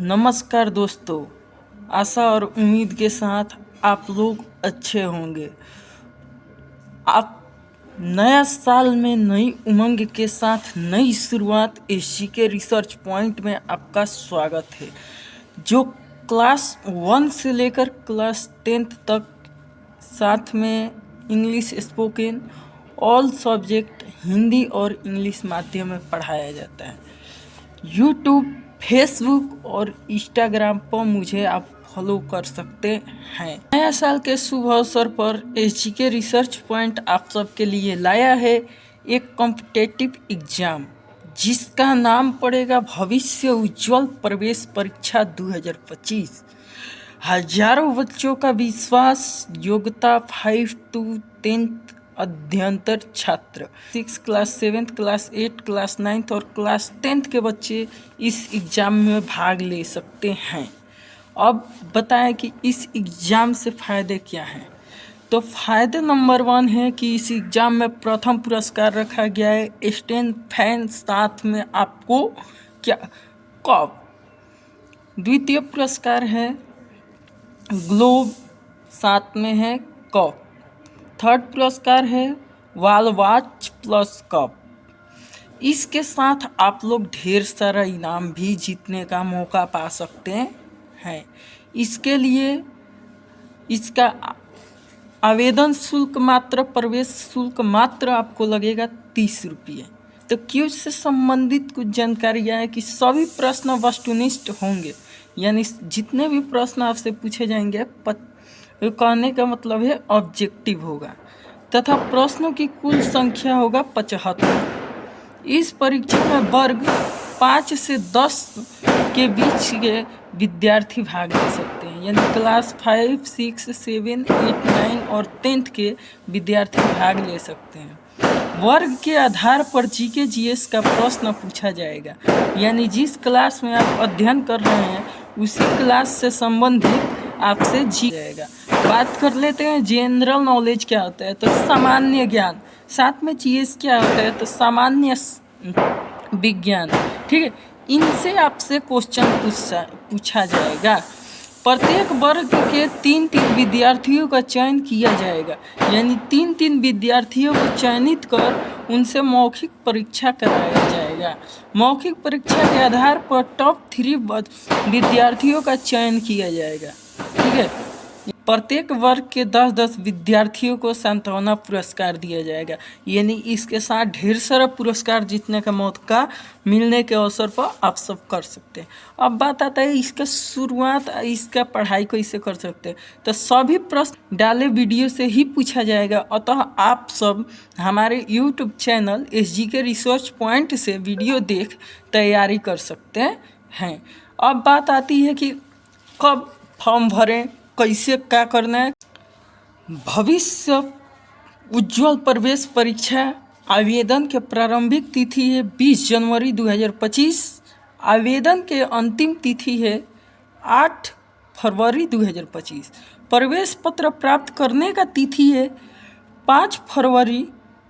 नमस्कार दोस्तों, आशा और उम्मीद के साथ आप लोग अच्छे होंगे। आप नया साल में नई उमंग के साथ नई शुरुआत एसजीके रिसर्च पॉइंट में आपका स्वागत है, जो क्लास 1 से लेकर क्लास 10th तक साथ में English spoken all subject Hindi और इंग्लिश माध्यम में पढ़ाया जाता है। यूट्यूब, फेसबुक और इंस्टाग्राम पर मुझे आप फॉलो कर सकते हैं। नया साल के शुभ अवसर पर एसजीके रिसर्च पॉइंट आप सबके लिए लाया है एक कॉम्पिटिटिव एग्जाम, जिसका नाम पड़ेगा भविष्य उज्ज्वल प्रवेश परीक्षा 2025। हजारों बच्चों का विश्वास, योग्यता 5 to 10th अध्ययनतर छात्र 6 class 7th class 8 class 9th और क्लास 10th के बच्चे इस एग्ज़ाम में भाग ले सकते हैं। अब बताएं कि इस एग्ज़ाम से फ़ायदे क्या हैं। तो फ़ायदे नंबर 1 है कि इस एग्ज़ाम में प्रथम पुरस्कार रखा गया है स्टैंड फैन, साथ में आपको क्या कप। द्वितीय पुरस्कार है ग्लोब, साथ में है कप। थर्ड पुरस्कार है वॉल वॉच प्लस कप। इसके साथ आप लोग ढेर सारा इनाम भी जीतने का मौका पा सकते हैं। इसके लिए इसका आवेदन शुल्क मात्र, प्रवेश शुल्क मात्र आपको लगेगा 30 रुपये। तो क्यूज से संबंधित कुछ जानकारियाँ है कि सभी प्रश्न वस्तुनिष्ठ होंगे, यानी जितने भी प्रश्न आपसे पूछे जाएंगे कहने का मतलब है ऑब्जेक्टिव होगा, तथा प्रश्नों की कुल संख्या होगा 75। इस परीक्षा में वर्ग 5 से 10 के बीच के विद्यार्थी भाग ले सकते हैं, यानी क्लास 5, 6, 7, 8, 9 और 10th के विद्यार्थी भाग ले सकते हैं। वर्ग के आधार पर जीके जीएस का प्रश्न पूछा जाएगा, यानी जिस क्लास में आप अध्ययन कर रहे हैं उसी क्लास से संबंधित आपसे जी जाएगा। बात कर लेते हैं जनरल नॉलेज क्या होता है, तो सामान्य ज्ञान, साथ में जीएस क्या होता है, तो सामान्य विज्ञान। ठीक है, इनसे आपसे क्वेश्चन पूछा जाएगा। प्रत्येक वर्ग के 3-3 विद्यार्थियों का चयन किया जाएगा, यानी 3-3 विद्यार्थियों को चयनित कर उनसे मौखिक परीक्षा कराया जाएगा। मौखिक परीक्षा के आधार पर टॉप 3 विद्यार्थियों का चयन किया जाएगा। ठीक है, प्रत्येक वर्ग के 10-10 विद्यार्थियों को सांत्वना पुरस्कार दिया जाएगा, यानी इसके साथ ढेर सारा पुरस्कार जीतने का मौका मिलने के अवसर पर आप सब कर सकते हैं। अब बात आता है इसका शुरुआत, इसका पढ़ाई कैसे कर सकते हैं। तो सभी प्रश्न डाले वीडियो से ही पूछा जाएगा, अतः आप सब हमारे यूट्यूब चैनल एसजीके रिसर्च पॉइंट से वीडियो देख तैयारी कर सकते हैं। अब बात आती है कि कब फॉर्म भरें, कैसे क्या करना है। भविष्य उज्ज्वल प्रवेश परीक्षा आवेदन के प्रारंभिक तिथि है 20 जनवरी 2025। आवेदन के अंतिम तिथि है 8 फरवरी 2025। प्रवेश पत्र प्राप्त करने का तिथि है 5 फरवरी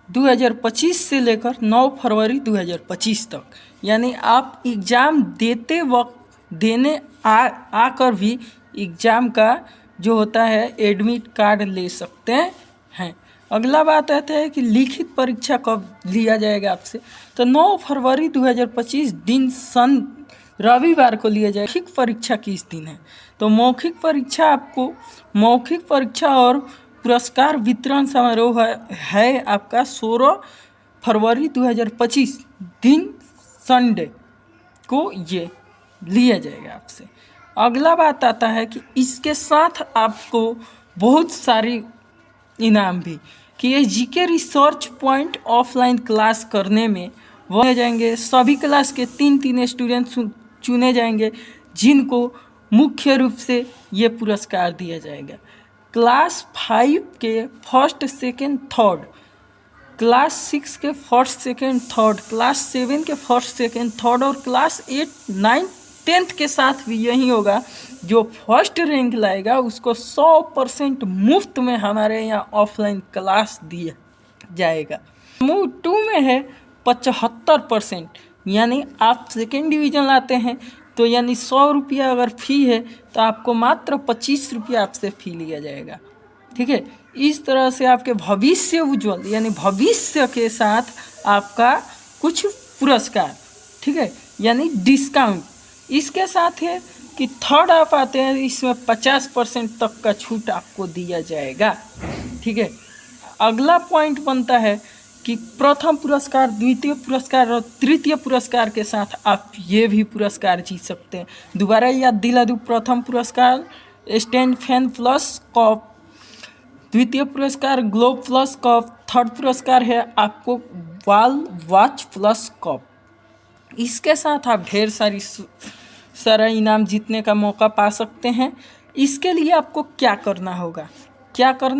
2025 से लेकर 9 फरवरी 2025 तक, यानी आप एग्ज़ाम देते वक्त देने आकर भी एग्ज़ाम का जो होता है एडमिट कार्ड ले सकते हैं। अगला बात आता है कि लिखित परीक्षा कब लिया जाएगा आपसे, तो 9 फरवरी 2025 दिन रविवार को लिया जाएगा। मौखिक परीक्षा किस दिन है, तो मौखिक परीक्षा आपको मौखिक परीक्षा और पुरस्कार वितरण समारोह है आपका 16 फरवरी 2025 दिन संडे को ये लिया जाएगा आपसे। अगला बात आता है कि इसके साथ आपको बहुत सारी इनाम भी कि ये GK research point offline class करने में वह जाएंगे। सभी क्लास के 3-3 स्टूडेंट चुने जाएंगे, जिनको मुख्य रूप से ये पुरस्कार दिया जाएगा। क्लास 5 के फर्स्ट, सेकेंड, थर्ड, क्लास 6 के फर्स्ट, सेकेंड, थर्ड, क्लास 7 के फर्स्ट, सेकेंड, थर्ड और क्लास 8, 9, 10th के साथ भी यही होगा। जो फर्स्ट रैंक लाएगा उसको 100% मुफ्त में हमारे यहाँ ऑफलाइन क्लास दिया जाएगा। समूह 2 में है 75%, यानी आप सेकेंड डिवीज़न लाते हैं तो यानी 100 रुपया अगर फ़ी है तो आपको मात्र 25 रुपया आपसे फ़ी लिया जाएगा। ठीक है, इस तरह से आपके भविष्य उज्ज्वल यानी भविष्य के साथ आपका कुछ पुरस्कार, ठीक है, यानी डिस्काउंट। इसके साथ है कि थर्ड आप आते हैं, इसमें 50% तक का छूट आपको दिया जाएगा। ठीक है, अगला पॉइंट बनता है कि प्रथम पुरस्कार, द्वितीय पुरस्कार और तृतीय पुरस्कार के साथ आप ये भी पुरस्कार जीत सकते हैं। दोबारा याद दिला दूँ, प्रथम पुरस्कार स्टैंड फैन प्लस कप, द्वितीय पुरस्कार ग्लोब प्लस कप, थर्ड पुरस्कार है आपको वॉल वॉच प्लस कप। इसके साथ आप ढेर सारा इनाम जीतने का मौका पा सकते हैं। इसके लिए आपको क्या करना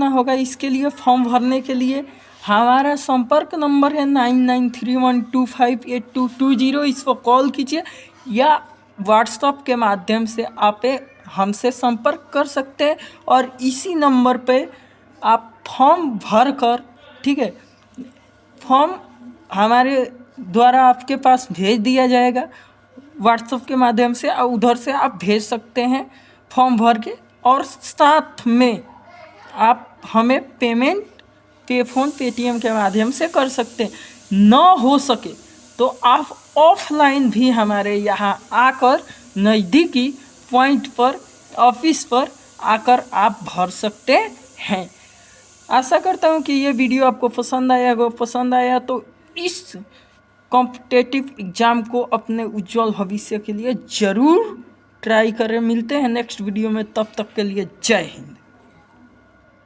होगा, इसके लिए फॉर्म भरने के लिए हमारा संपर्क नंबर है 9931258220। इस पर कॉल कीजिए या व्हाट्सएप के माध्यम से आप हमसे संपर्क कर सकते हैं और इसी नंबर पे आप फॉर्म भर कर, ठीक है, फॉर्म हमारे द्वारा आपके पास भेज दिया जाएगा व्हाट्सएप के माध्यम से, और उधर से आप भेज सकते हैं फॉर्म भर के, और साथ में आप हमें पेमेंट पेफोन पेटीएम के माध्यम से कर सकते हैं। न हो सके तो आप ऑफलाइन भी हमारे यहाँ आकर नज़दीकी पॉइंट पर, ऑफिस पर आकर आप भर सकते हैं। आशा करता हूँ कि ये वीडियो आपको पसंद आया तो इस कॉम्पिटिटिव एग्ज़ाम को अपने उज्जवल भविष्य के लिए ज़रूर ट्राई करें। मिलते हैं नेक्स्ट वीडियो में, तब तक के लिए जय हिंद।